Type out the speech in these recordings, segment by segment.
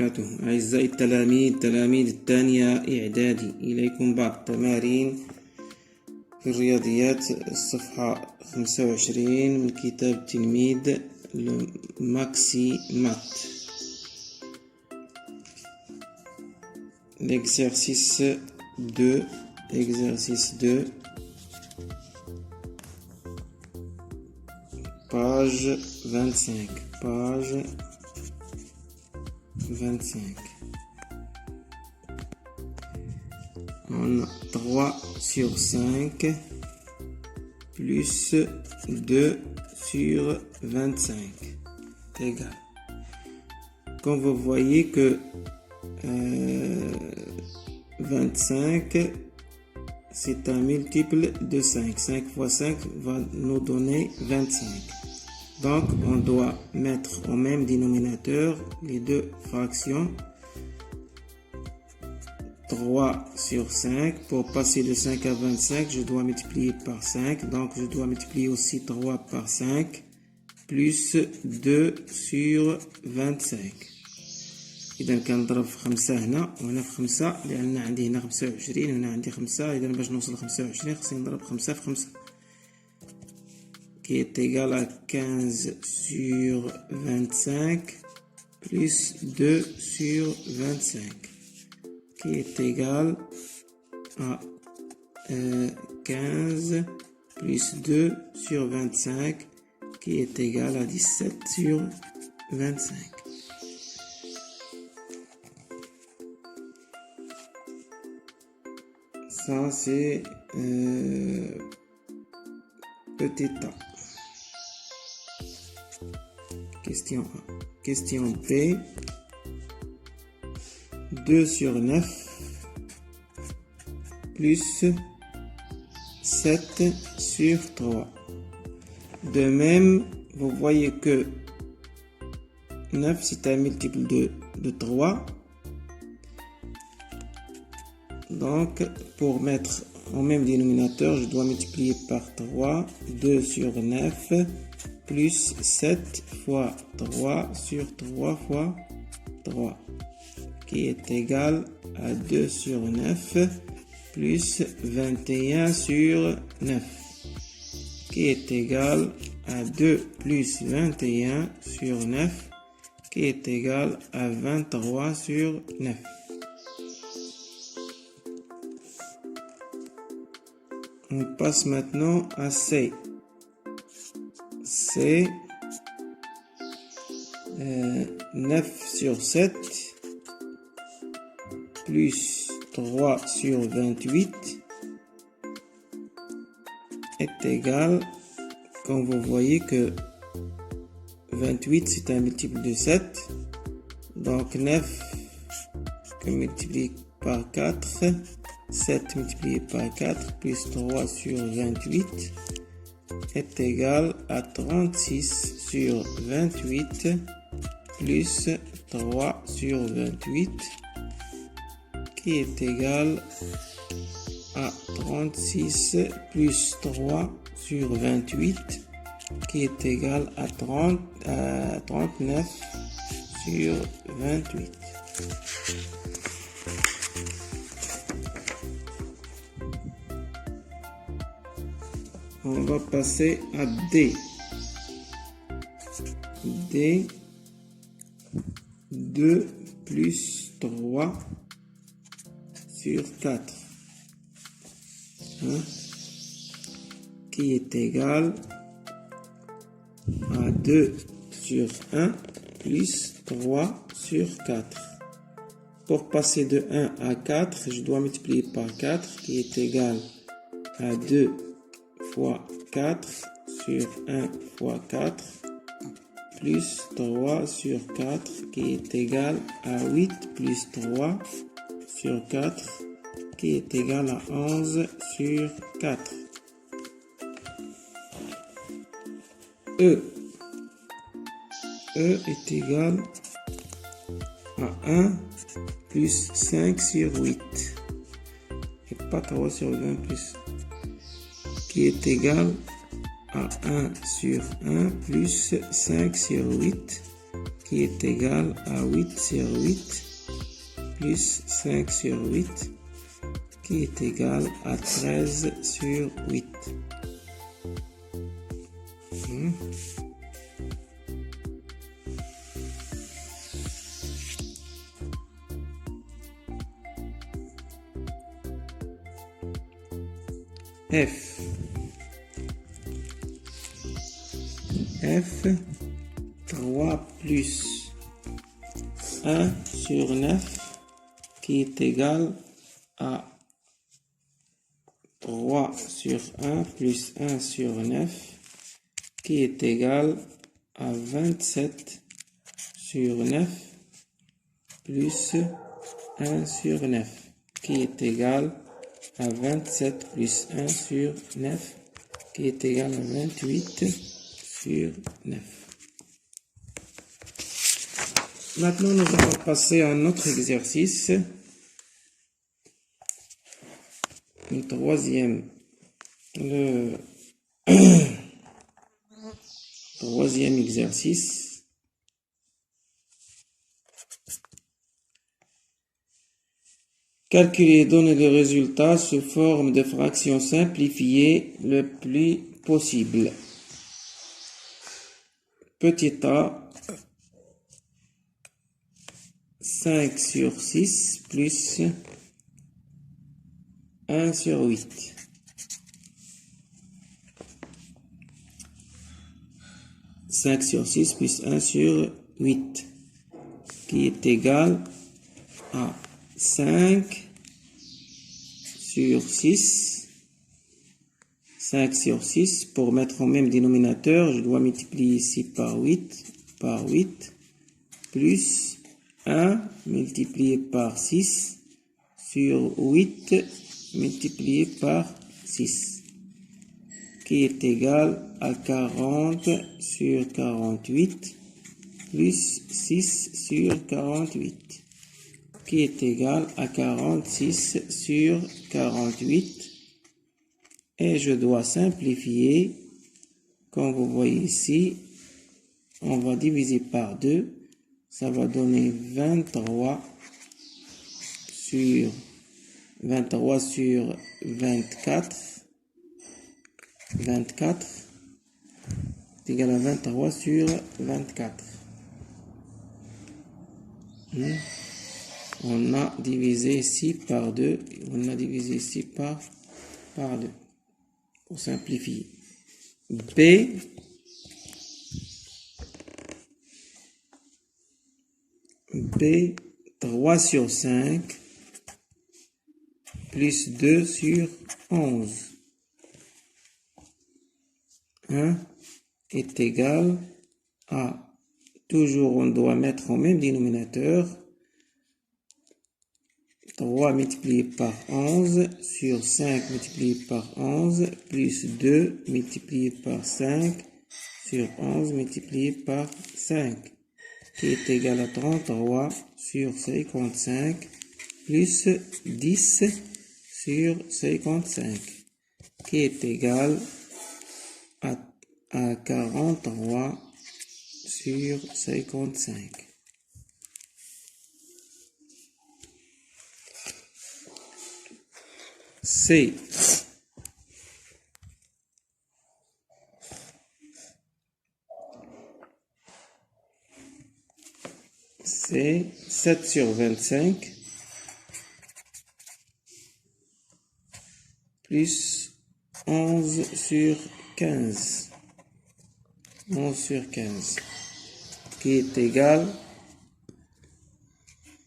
وبركاته. أعزائي تلاميذ الثانية إعدادي، إليكم بعض التمارين في الرياضيات الصفحة 25 من كتاب تلميذ ماكسي مات. L'exercice 2, page 25. On a 3 sur 5 plus 2 sur 25 égal. Comme vous voyez que 25 c'est un multiple de 5. 5 fois 5 va nous donner 25. Donc on doit mettre au même dénominateur les deux fractions. 3 sur 5. Pour passer de 5 à 25, je dois multiplier par 5. Donc je dois multiplier aussi 3 par 5 plus 2 sur 25. إذا كنضرب في 5 هنا وهنا في 5 لأن عندي هنا 25 وهنا عندي 5. إذا باش نوصل ل 25 خصني نضرب 5 في 5 qui est égal à 15 sur 25 plus 2 sur 25 qui est égal à 15 plus 2 sur 25 qui est égal à 17 sur 25. Ça c'est petit a. Question A. Question B. 2 sur 9 plus 7 sur 3. De même, vous voyez que 9 c'est un multiple de 3. Donc, pour mettre au même dénominateur, je dois multiplier par 3. 2 sur 9 plus 7 fois 3 sur 3 fois 3 qui est égal à 2 sur 9 plus 21 sur 9 qui est égal à 2 plus 21 sur 9 qui est égal à 23 sur 9. On passe maintenant à C. C, 9 sur 7 plus 3 sur 28 est égal, comme vous voyez que 28 c'est un multiple de 7, donc 9 que multiplié par 4, 7 multiplié par 4 plus 3 sur 28 est égal à 36 sur 28 plus 3 sur 28 qui est égal à 36 plus 3 sur 28 qui est égal à 39 sur 28. On va passer à D. D, 2 plus 3 sur 4 qui est égal à 2 sur 1 plus 3 sur 4. Pour passer de 1 à 4, je dois multiplier par 4 qui est égal à 2 fois 4 sur 1 fois 4 plus 3 sur 4 qui est égal à 8 plus 3 sur 4 qui est égal à 11 sur 4. E est égal à 1 plus 5 sur 8 et pas 3 sur 20 plus qui est égal à 1 sur 1 plus 5 sur 8 qui est égal à 8 sur 8 plus 5 sur 8 qui est égal à 13 sur 8. F. 3 plus 1 sur 9 qui est égal à 3 sur 1 plus 1 sur 9 qui est égal à 27 sur 9 plus 1 sur 9 qui est égal à 27 plus 1 sur 9 qui est égal à 28 sur 9. Maintenant, nous allons passer à un autre exercice. Le troisième exercice. Calculer et donner le résultat sous forme de fractions simplifiées le plus possible. Petit a, 5 sur 6 plus 1 sur 8. « 5 sur 6 plus 1 sur 8 qui est égal à 5 sur 6. 5 sur 6, pour mettre au même dénominateur, je dois multiplier ici par 8, plus 1 multiplié par 6 sur 8 multiplié par 6, qui est égal à 40 sur 48, plus 6 sur 48, qui est égal à 46 sur 48. Et je dois simplifier. Comme vous voyez ici, on va diviser par 2. Ça va donner 23 sur 24. 24 est égal à 23 sur 24. On a divisé ici par 2. On a divisé ici par 2. Pour simplifier. B. B, 3 sur 5 plus 2 sur 11 est égal à, toujours on doit mettre au même dénominateur, 3 multiplié par 11 sur 5 multiplié par 11 plus 2 multiplié par 5 sur 11 multiplié par 5 qui est égal à 33 sur 55 plus 10 sur 55 qui est égal à 43 sur 55. C. C'est 7 sur 25 plus 11 sur 15. 11 sur 15 qui est égal,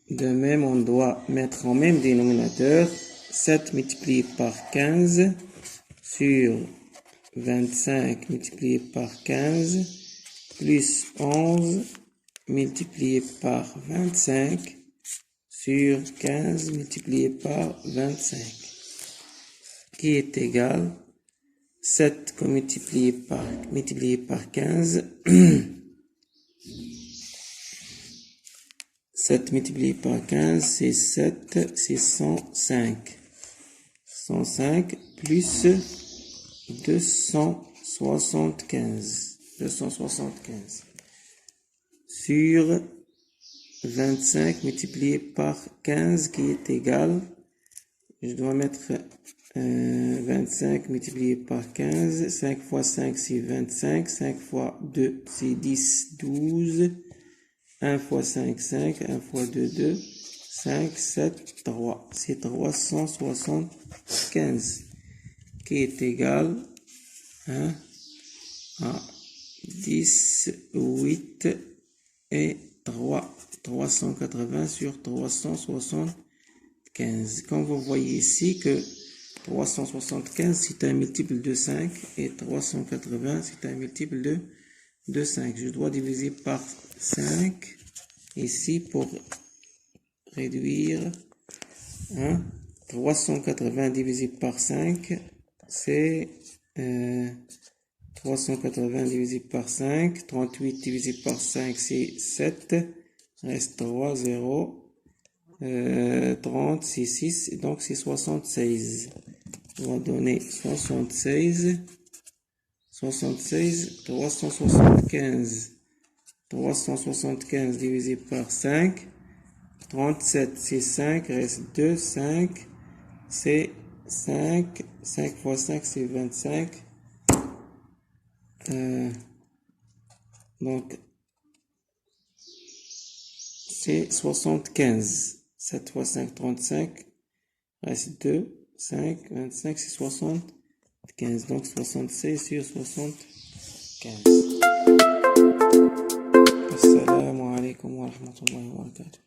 de même on doit mettre en même dénominateur 7 multiplié par 15 sur 25 multiplié par 15 plus 11 multiplié par 25 sur 15 multiplié par 25 qui est égal 7 multiplié par 15 7 multiplié par 15 c'est 7, c'est 105 105 plus 275 sur 25 multiplié par 15 qui est égal, je dois mettre 25 multiplié par 15, 5 fois 5 c'est 25, 5 fois 2 c'est 10, 12, 1 fois 5, 5, 1 fois 2, 2, 5, 7, 3, c'est 375 qui est égal à 10, 8 et 3, 380 sur 375. Comme vous voyez ici que 375 c'est un multiple de 5 et 380 c'est un multiple de 5. Je dois diviser par 5 ici pour réduire. 380 divisé par 5 c'est 380 divisé par 5, 38 divisé par 5 c'est 7, reste 3, 0, 30 c'est 6, donc c'est 76. On va donner 76, 375, 375 divisé par 5, 37 c'est 5, reste 2, 5, c'est 5, 5 fois 5 c'est 25, donc c'est 75, 7 fois 5, 35, reste 2, 5, 25, c'est 75, donc 76 sur 75. Assalamu alaikum wa rahmatullahi wa barakatuh.